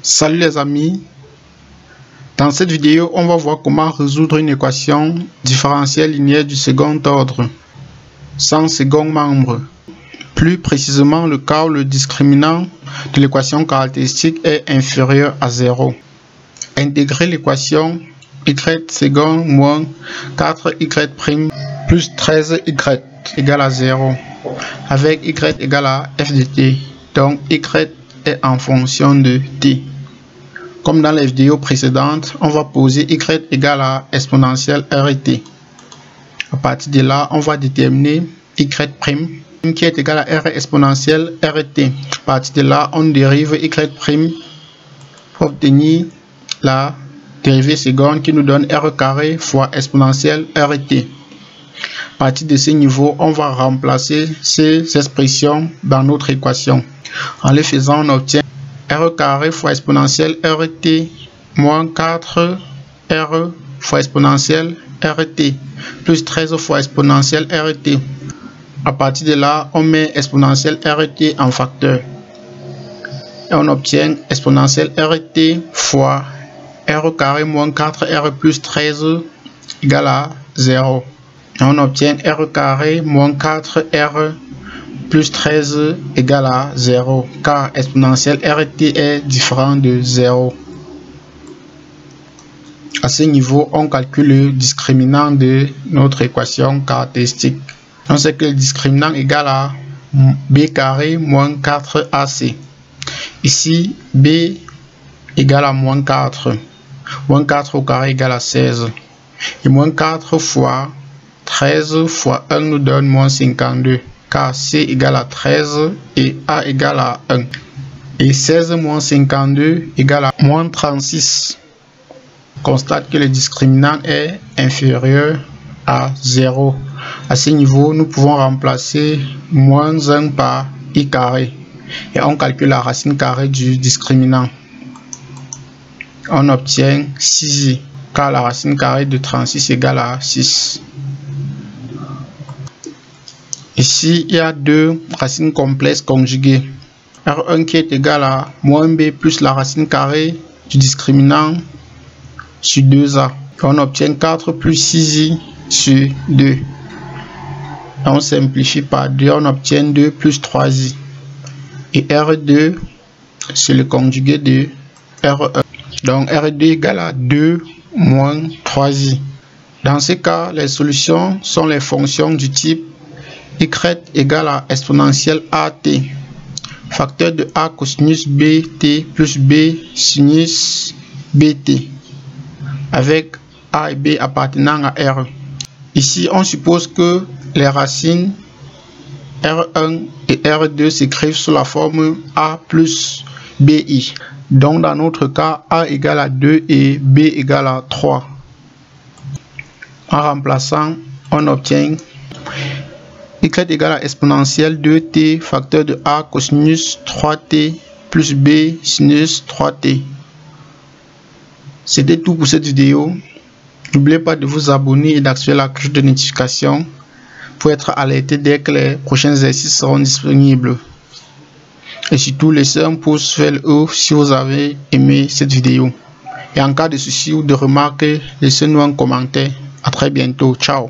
Salut les amis, dans cette vidéo on va voir comment résoudre une équation différentielle linéaire du second ordre sans second membre. Plus précisément le cas où le discriminant de l'équation caractéristique est inférieur à 0. Intégrer l'équation y second moins 4y' plus 13y égale à 0 avec y égale à f de t. Donc y est en fonction de t. Comme dans les vidéos précédentes, on va poser y égale à exponentielle rt. À partir de là, on va déterminer y' qui est égal à r exponentielle rt. À partir de là, on dérive y' pour obtenir la dérivée seconde qui nous donne r carré fois exponentielle rt. À partir de ce niveau, on va remplacer ces expressions dans notre équation. En les faisant, on obtient r carré fois exponentielle rt moins 4 r fois exponentielle rt plus 13 fois exponentielle rt. À partir de là, on met exponentielle rt en facteur. Et on obtient exponentielle rt fois r carré moins 4r plus 13 égale à 0. Et on obtient r carré moins 4r plus 13 égale à 0, car exponentielle rt est différent de 0. À ce niveau, on calcule le discriminant de notre équation caractéristique. On sait que le discriminant égale à b carré moins 4ac. Ici, b égale à moins 4. Moins 4 au carré égale à 16. Et moins 4 fois 13 fois 1 nous donne moins 52. Car c égale à 13 et a égale à 1. Et 16 moins 52 égale à moins 36. On constate que le discriminant est inférieur à 0. À ce niveau, nous pouvons remplacer moins 1 par i carré. Et on calcule la racine carrée du discriminant. On obtient 6i, car la racine carrée de 36 égale à 6. Ici, il y a deux racines complexes conjuguées. R1 qui est égal à moins b plus la racine carrée du discriminant sur 2a. On obtient 4 plus 6i sur 2. Et on simplifie par 2, on obtient 2 plus 3i. Et R2, c'est le conjugué de R1. Donc R2 égale à 2 moins 3i. Dans ce cas, les solutions sont les fonctions du type y égale à exponentielle at, facteur de a cosinus bt plus b sinus bt, avec a et b appartenant à R. Ici, on suppose que les racines R1 et R2 s'écrivent sous la forme a plus bi. Donc, dans notre cas, a égale à 2 et b égale à 3. En remplaçant, on obtient y égale à exponentielle 2t facteur de a cosinus 3t plus b sinus 3t. C'était tout pour cette vidéo. N'oubliez pas de vous abonner et d'activer la cloche de notification pour être alerté dès que les prochains exercices seront disponibles. Et surtout, laissez un pouce vers le haut si vous avez aimé cette vidéo. Et en cas de soucis ou de remarques, laissez-nous un commentaire. À très bientôt. Ciao.